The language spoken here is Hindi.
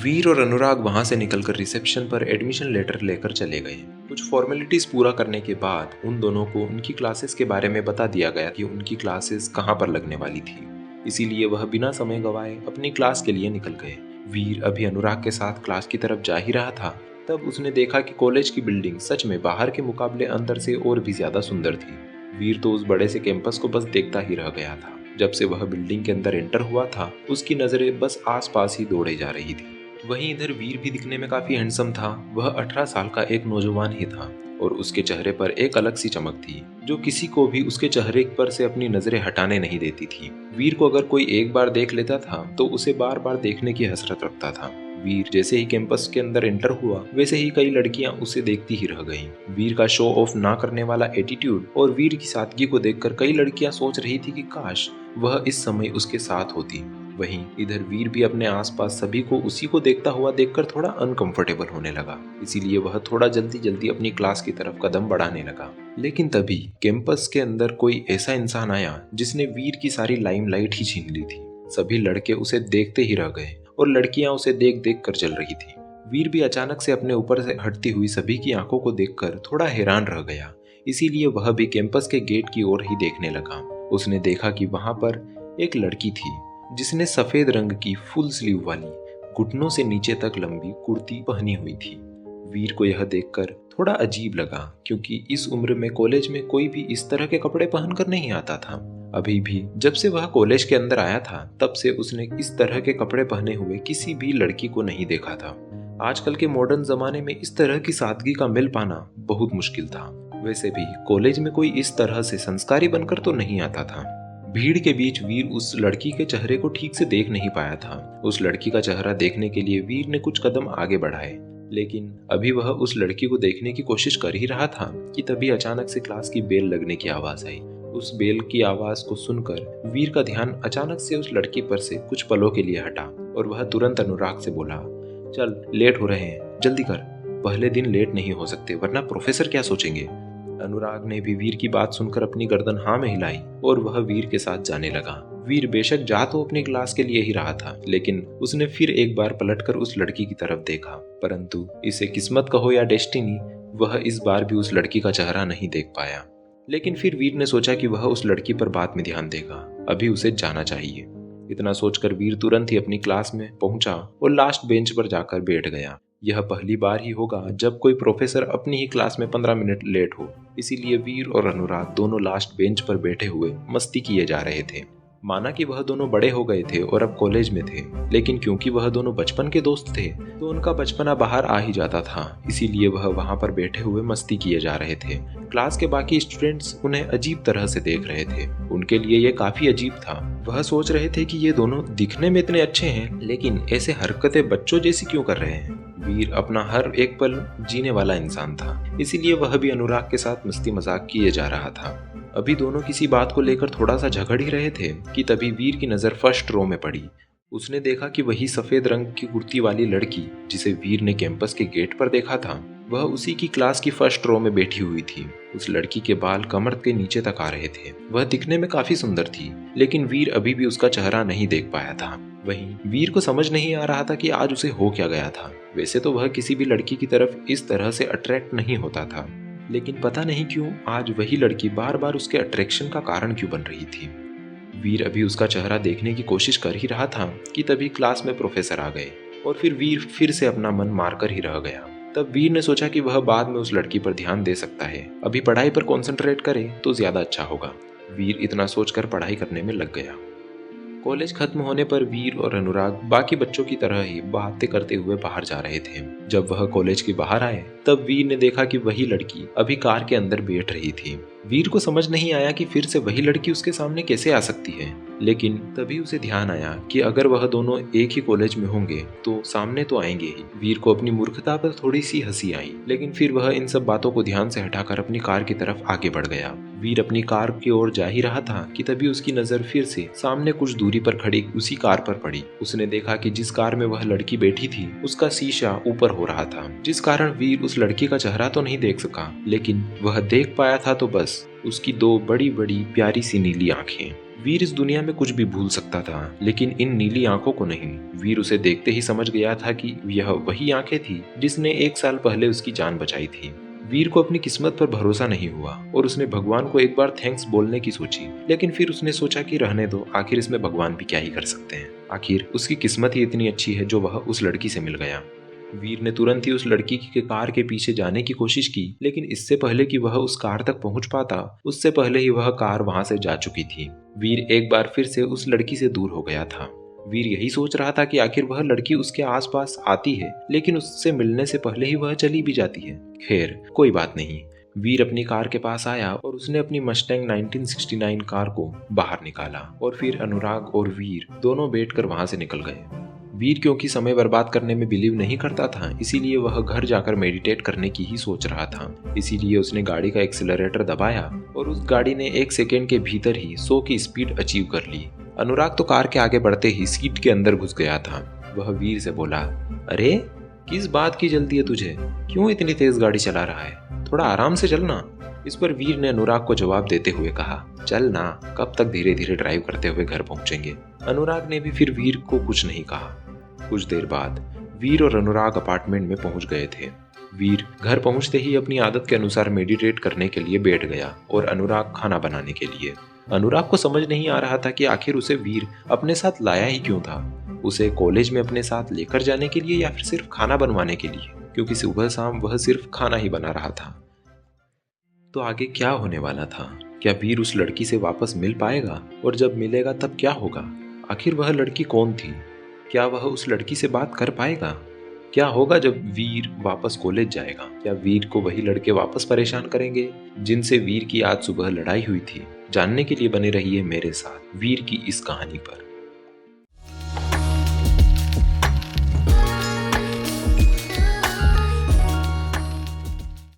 वीर और अनुराग वहां से निकलकर रिसेप्शन पर एडमिशन लेटर लेकर चले गए। कुछ फॉर्मेलिटीज पूरा करने के बाद उन दोनों को उनकी क्लासेस के बारे में बता दिया गया कि उनकी क्लासेस कहां पर लगने वाली थी। इसीलिए वह बिना समय गवाए अपनी क्लास के लिए निकल गए। वीर अभी अनुराग के साथ क्लास की तरफ जा ही रहा था, तब उसने देखा कि कॉलेज की बिल्डिंग सच में बाहर के मुकाबले अंदर से और भी ज्यादा सुंदर थी। वीर तो उस बड़े से कैंपस को बस देखता ही रह गया था। जब से वह बिल्डिंग के अंदर एंटर हुआ था, उसकी नजरें बस आसपास ही दौड़े जा रही थी। वहीं इधर वीर भी दिखने में काफी हैंडसम था। वह 18 साल का एक नौजवान ही था और उसके चेहरे पर एक अलग सी चमक थी जो किसी को भी उसके चेहरे पर से अपनी नजरें हटाने नहीं देती थी। वीर को अगर कोई एक बार देख लेता था तो उसे बार बार देखने की हसरत रखता था। वीर जैसे ही कैंपस के अंदर एंटर हुआ, वैसे ही कई लड़कियां उसे देखती ही रह गईं। वीर का शो ऑफ ना करने वाला एटीट्यूड और वीर की सादगी को देखकर कई लड़कियां सोच रही थी कि काश वह इस समय उसके साथ होती। वहीं इधर वीर भी अपने आसपास सभी को उसी को देखता हुआ देखकर थोड़ा अनकंफर्टेबल होने लगा। इसीलिए वह थोड़ा जल्दी जल्दी अपनी क्लास की तरफ कदम बढ़ाने लगा। लेकिन तभी कैंपस के अंदर कोई ऐसा इंसान आया जिसने वीर की सारी लाइमलाइट ही छीन ली थी। सभी लड़के उसे देखते ही रह गए और लड़कियां उसे देख देख कर चल रही थी। वीर भी अचानक से अपने ऊपर से हटती हुई सभी की आंखों को देखकर थोड़ा हैरान रह गया। इसीलिए वह भी कैंपस के गेट की ओर ही देखने लगा। उसने देखा कि वहां पर एक लड़की थी जिसने सफेद रंग की फुल स्लीव वाली घुटनों से नीचे तक लंबी कुर्ती पहनी हुई थी। वीर को यह देखकर थोड़ा अजीब लगा, क्योंकि इस उम्र में कॉलेज में कोई भी इस तरह के कपड़े पहनकर नहीं आता था। अभी भी जब से वह कॉलेज के अंदर आया था, तब से उसने इस तरह के कपड़े पहने हुए किसी भी लड़की को नहीं देखा था। आजकल के मॉडर्न जमाने में इस तरह की सादगी का मिल पाना बहुत मुश्किल था। वैसे भी कॉलेज में कोई इस तरह से संस्कारी बनकर तो नहीं आता था। भीड़ के बीच वीर उस लड़की के चेहरे को ठीक से देख नहीं पाया था। उस लड़की का चेहरा देखने के लिए वीर ने कुछ कदम आगे बढ़ाए, लेकिन अभी वह उस लड़की को देखने की कोशिश कर ही रहा था कि तभी अचानक से क्लास की बेल लगने की आवाज आई। उस बेल की आवाज को सुनकर वीर का ध्यान अचानक से उस लड़की पर से कुछ पलों के लिए हटा और वह तुरंत अनुराग से बोला, चल लेट हो रहे हैं, जल्दी कर। पहले दिन लेट नहीं हो सकते, वरना प्रोफेसर क्या सोचेंगे। अनुराग ने भी वीर की बात सुनकर अपनी गर्दन हाँ में हिलाई और वह वीर के साथ जाने लगा। वीर बेशक जा तो अपनी क्लास के लिए ही रहा था, लेकिन उसने फिर एक बार पलटकर उस लड़की की तरफ देखा, परंतु इसे किस्मत कहो या डेस्टिनी, वह इस बार भी उस लड़की का चेहरा नहीं देख पाया। लेकिन फिर वीर ने सोचा कि वह उस लड़की पर बाद में ध्यान देगा, अभी उसे जाना चाहिए। इतना सोचकर वीर तुरंत ही अपनी क्लास में पहुंचा और लास्ट बेंच पर जाकर बैठ गया। यह पहली बार ही होगा जब कोई प्रोफेसर अपनी ही क्लास में 15 मिनट लेट हो। इसीलिए वीर और अनुराग दोनों लास्ट बेंच पर बैठे हुए मस्ती किए जा रहे थे। माना कि वह दोनों बड़े हो गए थे और अब कॉलेज में थे, लेकिन क्योंकि वह दोनों बचपन के दोस्त थे तो उनका बचपना बाहर आ ही जाता था। इसीलिए वह वहां पर बैठे हुए मस्ती किए जा रहे थे। क्लास के बाकी स्टूडेंट्स उन्हें अजीब तरह से देख रहे थे। उनके लिए ये काफी अजीब था। वह सोच रहे थे कि ये दोनों दिखने में इतने अच्छे हैं, लेकिन ऐसे हरकतें बच्चों जैसी क्यों कर रहे हैं। वीर अपना हर एक पल जीने वाला इंसान था, इसीलिए वह भी अनुराग के साथ मस्ती मजाक किए जा रहा था। अभी दोनों किसी बात को लेकर थोड़ा सा झगड़ ही रहे थे कि तभी वीर की नजर फर्स्ट रो में पड़ी। उसने देखा कि वही सफेद रंग की कुर्ती वाली लड़की जिसे वीर ने कैंपस के गेट पर देखा था, वह उसी की क्लास की फर्स्ट रो में बैठी हुई थी। उस लड़की के बाल कमर के नीचे तक आ रहे थे। वह दिखने में काफी सुंदर थी, लेकिन वीर अभी भी उसका चेहरा नहीं देख पाया था। वहीं वीर को समझ नहीं आ रहा था कि आज उसे हो क्या गया था। वैसे तो वह किसी भी लड़की की तरफ इस तरह से अट्रैक्ट नहीं होता था, लेकिन पता नहीं क्यों आज वही लड़की बार बार उसके अट्रैक्शन का कारण क्यों बन रही थी। वीर अभी उसका चेहरा देखने की कोशिश कर ही रहा था कि तभी क्लास में प्रोफेसर आ गए और फिर वीर फिर से अपना मन मारकर ही रह गया। तब वीर ने सोचा कि वह बाद में उस लड़की पर ध्यान दे सकता है, अभी पढ़ाई पर कंसंट्रेट करे तो ज्यादा अच्छा होगा। वीर इतना सोचकर पढ़ाई करने में लग गया। कॉलेज खत्म होने पर वीर और अनुराग बाकी बच्चों की तरह ही बातें करते हुए बाहर जा रहे थे। जब वह कॉलेज के बाहर आए, तब वीर ने देखा कि वही लड़की अभी कार के अंदर बैठ रही थी। वीर को समझ नहीं आया कि फिर से वही लड़की उसके सामने कैसे आ सकती है, लेकिन तभी उसे ध्यान आया कि अगर वह दोनों एक ही कॉलेज में होंगे तो सामने तो आएंगे ही। वीर को अपनी मूर्खता पर थोड़ी सी हंसी आई, लेकिन फिर वह इन सब बातों को ध्यान से हटाकर अपनी कार की तरफ आगे बढ़ गया। वीर अपनी कार की ओर जा ही रहा था कि तभी उसकी नजर फिर से सामने कुछ दूरी पर खड़ी उसी कार पर पड़ी। उसने देखा कि जिस कार में वह लड़की बैठी थी उसका शीशा ऊपर हो रहा था, जिस कारण वीर उस लड़की का चेहरा तो नहीं देख सका, लेकिन वह देख पाया था तो बस उसकी दो बड़ी बड़ी प्यारी सी नीली आंखें। वीर इस दुनिया में कुछ भी भूल सकता था, लेकिन इन नीली आंखों को नहीं। वीर उसे देखते ही समझ गया था कि यह वही आंखें थी जिसने 1 साल पहले उसकी जान बचाई थी। वीर को अपनी किस्मत पर भरोसा नहीं हुआ और उसने भगवान को एक बार थैंक्स बोलने की सोची, लेकिन फिर उसने सोचा कि रहने दो, आखिर इसमें भगवान भी क्या ही कर सकते हैं। आखिर उसकी किस्मत ही इतनी अच्छी है जो वह उस लड़की से मिल गया। वीर ने तुरंत ही उस लड़की की कार के पीछे जाने की कोशिश की, लेकिन इससे पहले कि वह उस कार तक पहुंच पाता, उससे पहले ही वह कार वहां से जा चुकी थी। वीर एक बार फिर से उस लड़की से दूर हो गया था। वीर यही सोच रहा था कि आखिर वह लड़की उसके आसपास आती है, लेकिन उससे मिलने से पहले ही वह चली भी जाती है। खैर, कोई बात नहीं। वीर अपनी कार के पास आया और उसने अपनी मस्टैंग 1969 कार को बाहर निकाला और फिर अनुराग और वीर दोनों बैठकर वहां से निकल गए। वीर क्योंकि समय बर्बाद करने में बिलीव नहीं करता था, इसीलिए वह घर जाकर मेडिटेट करने की ही सोच रहा था। इसीलिए उसने गाड़ी का एक्सीलरेटर दबाया और उस गाड़ी ने 1 सेकेंड के भीतर ही 100 की स्पीड अचीव कर ली। अनुराग तो कार के आगे बढ़ते ही सीट के अंदर घुस गया था। वह वीर से बोला, अरे किस बात की जल्दी है तुझे? क्यों इतनी तेज गाड़ी चला रहा है? थोड़ा आराम से चलना। इस पर वीर ने अनुराग को जवाब देते हुए कहा, चल ना, कब तक धीरे धीरे ड्राइव करते हुए घर पहुंचेंगे। अनुराग ने भी फिर वीर को कुछ नहीं कहा। कुछ देर बाद वीर और अनुराग अपार्टमेंट में पहुंच गए थे। वीर घर पहुंचते ही अपनी आदत के अनुसार मेडिटेट करने के लिए बैठ गया और अनुराग खाना बनाने के लिए। अनुराग को समझ नहीं आ रहा था कि आखिर उसे वीर अपने साथ लाया ही क्यों था। उसे कॉलेज में अपने साथ लेकर जाने के लिए या फिर सिर्फ खाना बनवाने के लिए, क्योंकि सुबह शाम वह सिर्फ खाना ही बना रहा था। तो आगे क्या होने वाला था? क्या वीर उस लड़की से वापस मिल पाएगा? और जब मिलेगा तब क्या होगा? आखिर वह लड़की कौन थी? क्या वह उस लड़की से बात कर पाएगा? क्या होगा जब वीर वापस कॉलेज जाएगा? क्या वीर को वही लड़के वापस परेशान करेंगे जिनसे वीर की आज सुबह लड़ाई हुई थी? जानने के लिए बने रहिए मेरे साथ वीर की इस कहानी पर।